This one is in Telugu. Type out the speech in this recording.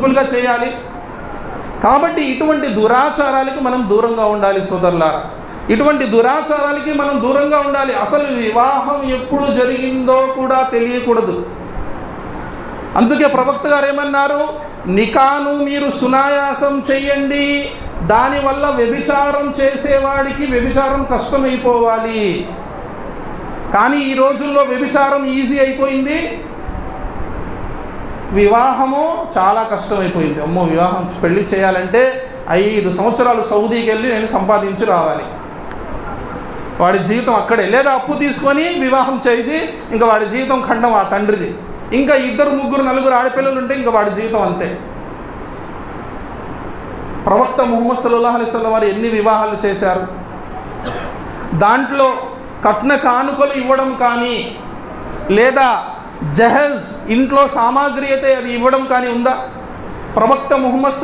సింపుల్గా చేయాలి. కాబట్టి ఇటువంటి దురాచారాలకి మనం దూరంగా ఉండాలి సోదరులారా. ఇటువంటి దురాచారాలకి మనం దూరంగా ఉండాలి. అసలు వివాహం ఎప్పుడు జరిగిందో కూడా తెలియకూడదు. అందుకే ప్రవక్త గారు ఏమన్నారు, నికాను మీరు సునాయాసం చెయ్యండి, దానివల్ల వ్యభిచారం చేసేవాడికి వ్యభిచారం కష్టమైపోవాలి. కానీ ఈ రోజుల్లో వ్యభిచారం ఈజీ అయిపోయింది, వివాహము చాలా కష్టమైపోయింది. అమ్మో, వివాహం పెళ్లి చేయాలంటే 5 సంవత్సరాలు సౌదీకి వెళ్ళి నేను సంపాదించి రావాలి, వాడి జీవితం అక్కడే, లేదా అప్పు తీసుకొని వివాహం చేసి ఇంకా వాడి జీవితం ఖండం ఆ తండ్రిది, ఇంకా 2, 3, 4 ఆడపిల్లలు ఉంటే ఇంకా వాడి జీవితం అంతే. ప్రవక్త ముహమ్మద్ సల్లల్లాహు అలైహి వసల్లం వారు ఎన్ని వివాహాలు చేశారు? దాంట్లో కట్న కానుకలు ఇవ్వడం కానీ, లేదా జహజ్ ఇంట్లో సామాగ్రి అయితే అది ఇవ్వడం కానీ ఉందా? ప్రవక్త ముహమ్మద్